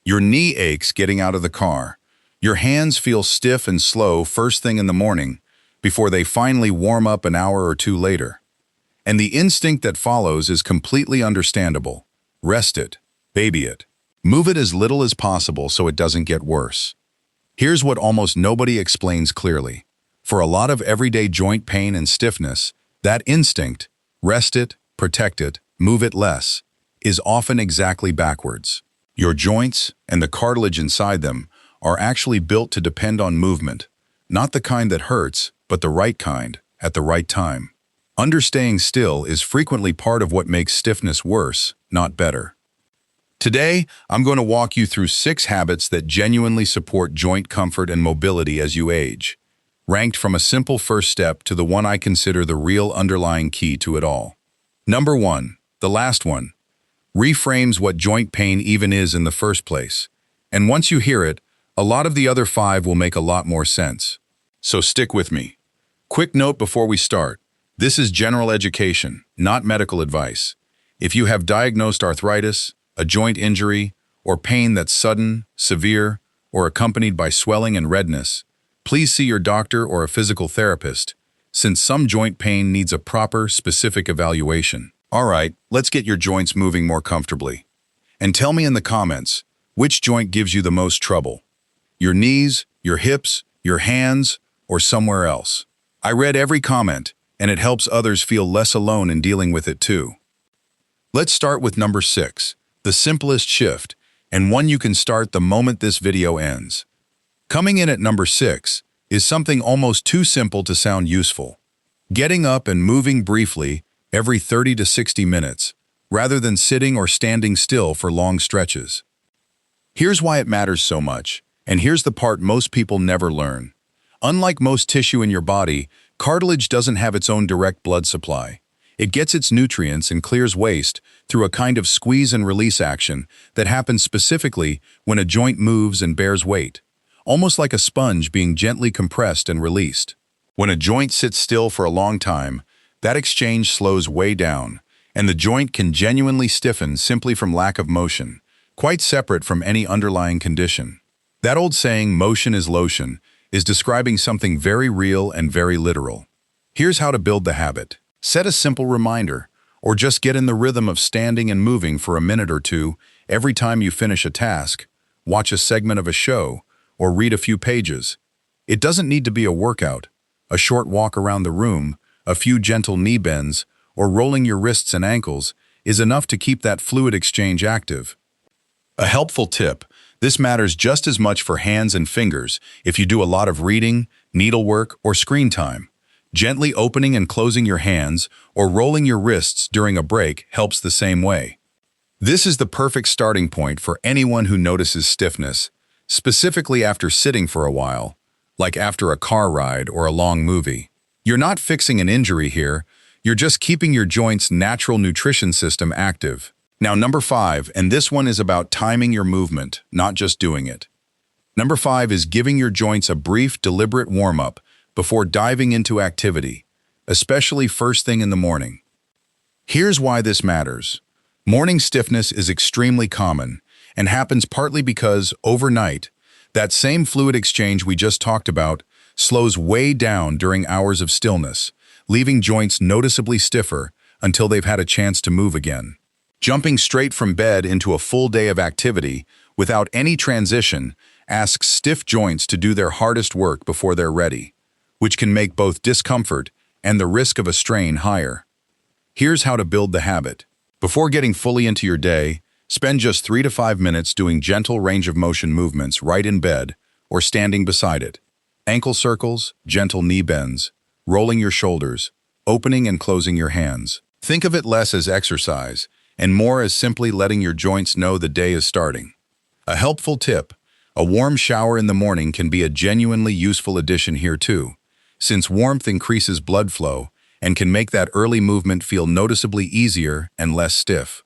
Your knee aches getting out of the car. Your hands feel stiff and slow first thing in the morning before they finally warm up an hour or two later. And the instinct that follows is completely understandable. Rest it, baby it. Move it as little as possible so it doesn't get worse. Here's what almost nobody explains clearly. For a lot of everyday joint pain and stiffness, that instinct, rest it, protect it, move it less, is often exactly backwards. Your joints and the cartilage inside them are actually built to depend on movement, not the kind that hurts, but the right kind, at the right time. Understaying still is frequently part of what makes stiffness worse, not better. Today, I'm going to walk you through 6 habits that genuinely support joint comfort and mobility as you age, ranked from a simple first step to the one I consider the real underlying key to it all. Number 1, the last one, reframes what joint pain even is in the first place. And once you hear it, a lot of the other 5 will make a lot more sense. So stick with me. Quick note before we start. This is general education, not medical advice. If you have diagnosed arthritis, a joint injury, or pain that's sudden, severe, or accompanied by swelling and redness, please see your doctor or a physical therapist, since some joint pain needs a proper, specific evaluation. All right, let's get your joints moving more comfortably. And tell me in the comments, which joint gives you the most trouble? Your knees, your hips, your hands, or somewhere else? I read every comment, and it helps others feel less alone in dealing with it too. Let's start with number 6, the simplest shift, and one you can start the moment this video ends. Coming in at number 6 is something almost too simple to sound useful. Getting up and moving briefly every 30 to 60 minutes, rather than sitting or standing still for long stretches. Here's why it matters so much, and here's the part most people never learn. Unlike most tissue in your body, cartilage doesn't have its own direct blood supply. It gets its nutrients and clears waste through a kind of squeeze and release action that happens specifically when a joint moves and bears weight, almost like a sponge being gently compressed and released. When a joint sits still for a long time, that exchange slows way down, and the joint can genuinely stiffen simply from lack of motion, quite separate from any underlying condition. That old saying, motion is lotion, is describing something very real and very literal. Here's how to build the habit. Set a simple reminder, or just get in the rhythm of standing and moving for a minute or two every time you finish a task, watch a segment of a show, or read a few pages. It doesn't need to be a workout. A short walk around the room, a few gentle knee bends, or rolling your wrists and ankles is enough to keep that fluid exchange active. A helpful tip: this matters just as much for hands and fingers if you do a lot of reading, needlework, or screen time. Gently opening and closing your hands or rolling your wrists during a break helps the same way. This is the perfect starting point for anyone who notices stiffness, specifically after sitting for a while, like after a car ride or a long movie. You're not fixing an injury here, you're just keeping your joint's natural nutrition system active. Now, number 5, and this one is about timing your movement, not just doing it. Number 5 is giving your joints a brief, deliberate warm-up before diving into activity, especially first thing in the morning. Here's why this matters. Morning stiffness is extremely common and happens partly because, overnight, that same fluid exchange we just talked about slows way down during hours of stillness, leaving joints noticeably stiffer until they've had a chance to move again. Jumping straight from bed into a full day of activity without any transition asks stiff joints to do their hardest work before they're ready, which can make both discomfort and the risk of a strain higher. Here's how to build the habit. Before getting fully into your day, spend just 3 to 5 minutes doing gentle range of motion movements right in bed or standing beside it. Ankle circles, gentle knee bends, rolling your shoulders, opening and closing your hands. Think of it less as exercise and more as simply letting your joints know the day is starting. A helpful tip: a warm shower in the morning can be a genuinely useful addition here too, since warmth increases blood flow and can make that early movement feel noticeably easier and less stiff.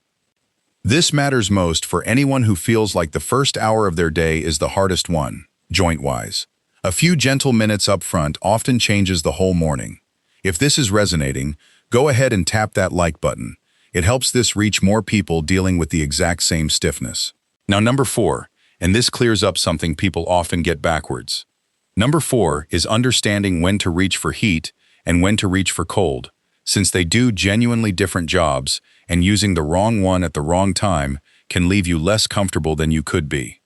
This matters most for anyone who feels like the first hour of their day is the hardest one, joint-wise. A few gentle minutes up front often changes the whole morning. If this is resonating, go ahead and tap that like button. It helps this reach more people dealing with the exact same stiffness. Now, number 4, and this clears up something people often get backwards. Number 4 is understanding when to reach for heat and when to reach for cold, since they do genuinely different jobs, and using the wrong one at the wrong time can leave you less comfortable than you could be.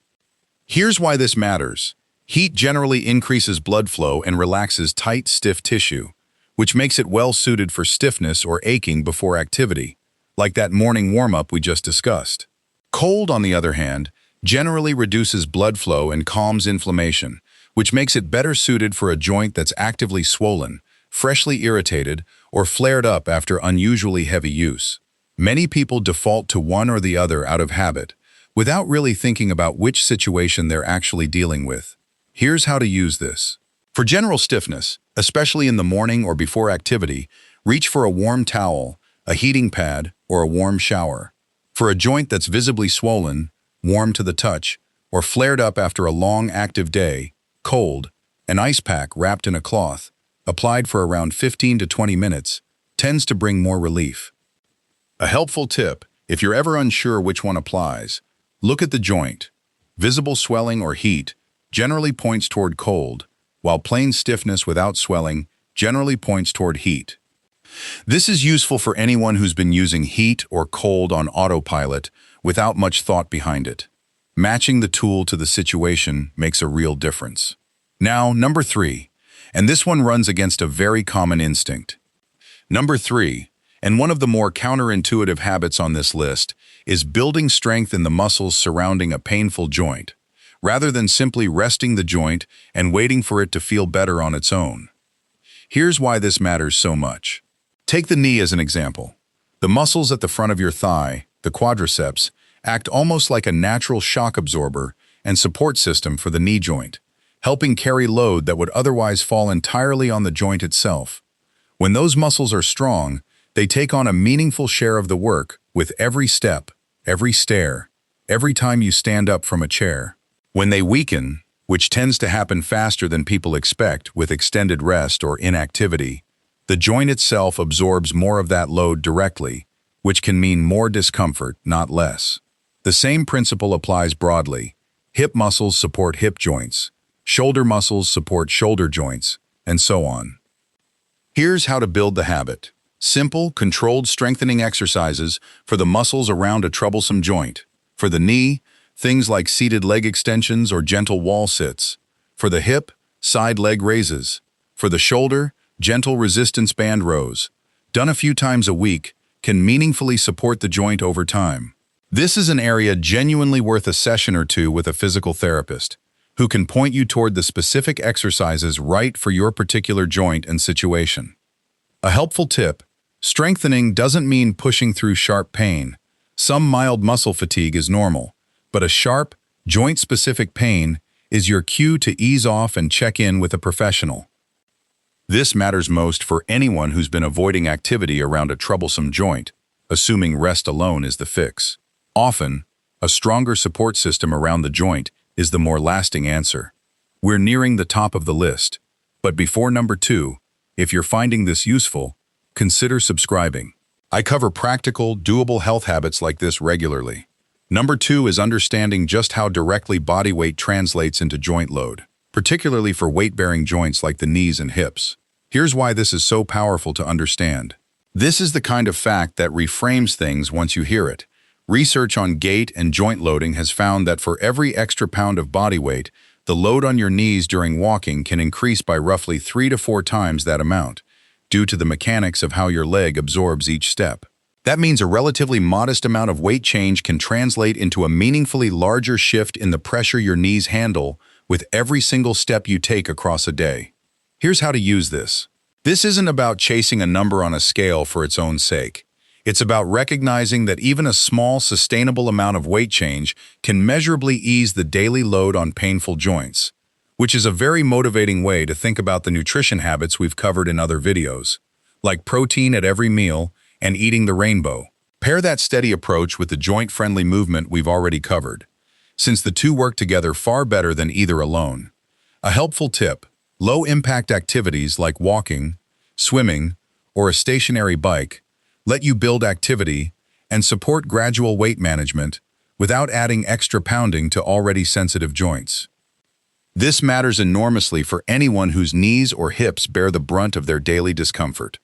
Here's why this matters. Heat generally increases blood flow and relaxes tight, stiff tissue, which makes it well suited for stiffness or aching before activity, like that morning warm-up we just discussed. Cold, on the other hand, generally reduces blood flow and calms inflammation, which makes it better suited for a joint that's actively swollen, freshly irritated, or flared up after unusually heavy use. Many people default to one or the other out of habit, without really thinking about which situation they're actually dealing with. Here's how to use this. For general stiffness, especially in the morning or before activity, reach for a warm towel, a heating pad, or a warm shower. For a joint that's visibly swollen, warm to the touch, or flared up after a long active day, cold, an ice pack wrapped in a cloth, applied for around 15 to 20 minutes, tends to bring more relief. A helpful tip, if you're ever unsure which one applies, look at the joint. Visible swelling or heat generally points toward cold, while plain stiffness without swelling generally points toward heat. This is useful for anyone who's been using heat or cold on autopilot without much thought behind it. Matching the tool to the situation makes a real difference. Now, number 3, and this one runs against a very common instinct. Number 3, and one of the more counterintuitive habits on this list, is building strength in the muscles surrounding a painful joint, rather than simply resting the joint and waiting for it to feel better on its own. Here's why this matters so much. Take the knee as an example. The muscles at the front of your thigh, the quadriceps, act almost like a natural shock absorber and support system for the knee joint, helping carry load that would otherwise fall entirely on the joint itself. When those muscles are strong, they take on a meaningful share of the work with every step, every stair, every time you stand up from a chair. When they weaken, which tends to happen faster than people expect with extended rest or inactivity, the joint itself absorbs more of that load directly, which can mean more discomfort, not less. The same principle applies broadly. Hip muscles support hip joints, shoulder muscles support shoulder joints, and so on. Here's how to build the habit. Simple, controlled strengthening exercises for the muscles around a troublesome joint. For the knee, things like seated leg extensions or gentle wall sits. For the hip, side leg raises. For the shoulder, gentle resistance band rows. Done a few times a week, can meaningfully support the joint over time. This is an area genuinely worth a session or two with a physical therapist, who can point you toward the specific exercises right for your particular joint and situation. A helpful tip: strengthening doesn't mean pushing through sharp pain. Some mild muscle fatigue is normal, but a sharp, joint-specific pain is your cue to ease off and check in with a professional. This matters most for anyone who's been avoiding activity around a troublesome joint, assuming rest alone is the fix. Often, a stronger support system around the joint is the more lasting answer. We're nearing the top of the list, but before number 2, if you're finding this useful, consider subscribing. I cover practical, doable health habits like this regularly. Number 2 is understanding just how directly body weight translates into joint load, particularly for weight-bearing joints like the knees and hips. Here's why this is so powerful to understand. This is the kind of fact that reframes things once you hear it. Research on gait and joint loading has found that for every extra pound of body weight, the load on your knees during walking can increase by roughly 3 to 4 times that amount, due to the mechanics of how your leg absorbs each step. That means a relatively modest amount of weight change can translate into a meaningfully larger shift in the pressure your knees handle with every single step you take across a day. Here's how to use this. This isn't about chasing a number on a scale for its own sake. It's about recognizing that even a small, sustainable amount of weight change can measurably ease the daily load on painful joints, which is a very motivating way to think about the nutrition habits we've covered in other videos, like protein at every meal and eating the rainbow. Pair that steady approach with the joint-friendly movement we've already covered, since the two work together far better than either alone. A helpful tip: low-impact activities like walking, swimming, or a stationary bike let you build activity and support gradual weight management without adding extra pounding to already sensitive joints. This matters enormously for anyone whose knees or hips bear the brunt of their daily discomfort.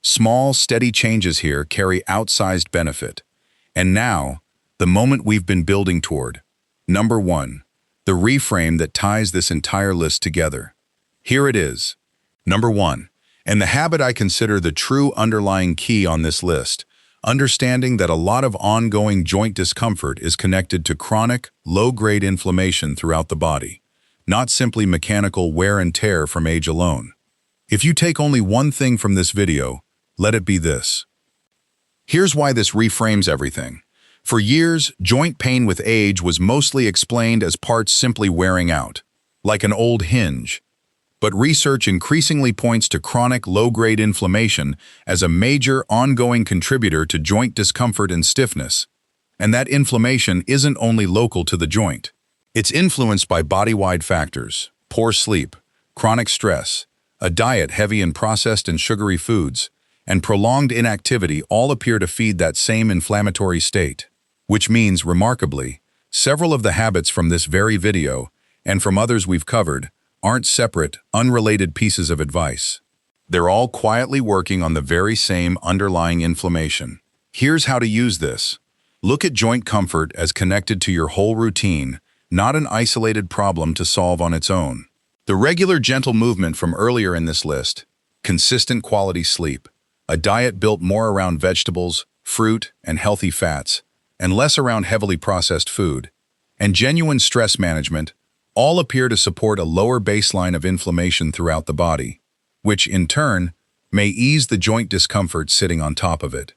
Small, steady changes here carry outsized benefit. And now, the moment we've been building toward. Number 1. The reframe that ties this entire list together. Here it is. Number 1. And the habit I consider the true underlying key on this list, understanding that a lot of ongoing joint discomfort is connected to chronic, low-grade inflammation throughout the body, not simply mechanical wear and tear from age alone. If you take only one thing from this video, let it be this. Here's why this reframes everything. For years, joint pain with age was mostly explained as parts simply wearing out, like an old hinge. But research increasingly points to chronic low-grade inflammation as a major ongoing contributor to joint discomfort and stiffness. And that inflammation isn't only local to the joint. It's influenced by body-wide factors: poor sleep, chronic stress, a diet heavy in processed and sugary foods, and prolonged inactivity all appear to feed that same inflammatory state. Which means, remarkably, several of the habits from this very video, and from others we've covered, aren't separate, unrelated pieces of advice. They're all quietly working on the very same underlying inflammation. Here's how to use this. Look at joint comfort as connected to your whole routine, not an isolated problem to solve on its own. The regular gentle movement from earlier in this list, consistent quality sleep, a diet built more around vegetables, fruit, and healthy fats, and less around heavily processed food, and genuine stress management all appear to support a lower baseline of inflammation throughout the body, which, in turn, may ease the joint discomfort sitting on top of it.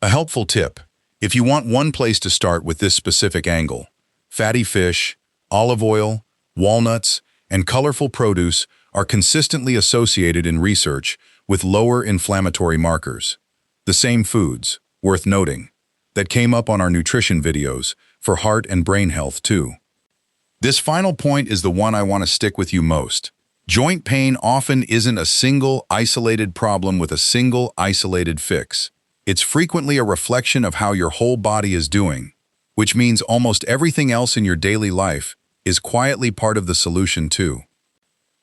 A helpful tip: if you want one place to start with this specific angle, fatty fish, olive oil, walnuts, and colorful produce are consistently associated in research with lower inflammatory markers. The same foods, worth noting, that came up on our nutrition videos for heart and brain health too. This final point is the one I want to stick with you most. Joint pain often isn't a single, isolated problem with a single, isolated fix. It's frequently a reflection of how your whole body is doing, which means almost everything else in your daily life is quietly part of the solution too.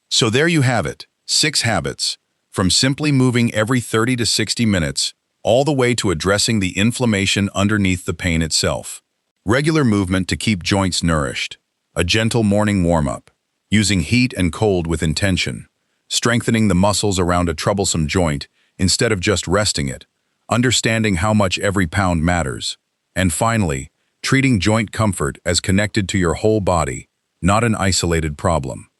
So there you have it, 6 habits, from simply moving every 30 to 60 minutes, all the way to addressing the inflammation underneath the pain itself. Regular movement to keep joints nourished, a gentle morning warm-up, using heat and cold with intention, strengthening the muscles around a troublesome joint instead of just resting it, understanding how much every pound matters, and finally, treating joint comfort as connected to your whole body, not an isolated problem.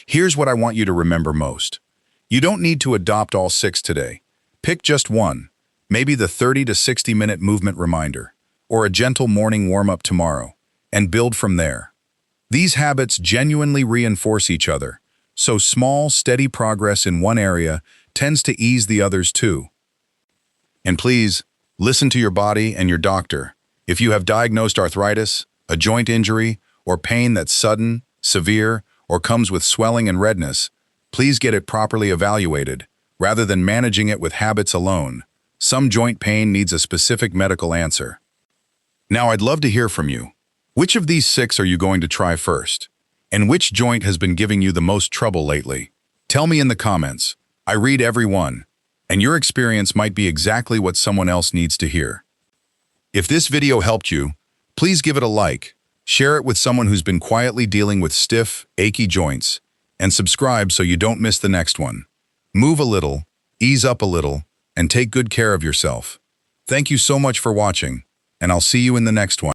Here's what I want you to remember most. You don't need to adopt all 6 today. Pick just one, maybe the 30 to 60-minute movement reminder, or a gentle morning warm-up tomorrow, and build from there. These habits genuinely reinforce each other, so small, steady progress in one area tends to ease the others too. And please, listen to your body and your doctor. If you have diagnosed arthritis, a joint injury, or pain that's sudden, severe, or comes with swelling and redness, please get it properly evaluated, rather than managing it with habits alone. Some joint pain needs a specific medical answer. Now I'd love to hear from you. Which of these 6 are you going to try first? And which joint has been giving you the most trouble lately? Tell me in the comments. I read every one, and your experience might be exactly what someone else needs to hear. If this video helped you, please give it a like, share it with someone who's been quietly dealing with stiff, achy joints, and subscribe so you don't miss the next one. Move a little, ease up a little, and take good care of yourself. Thank you so much for watching, and I'll see you in the next one.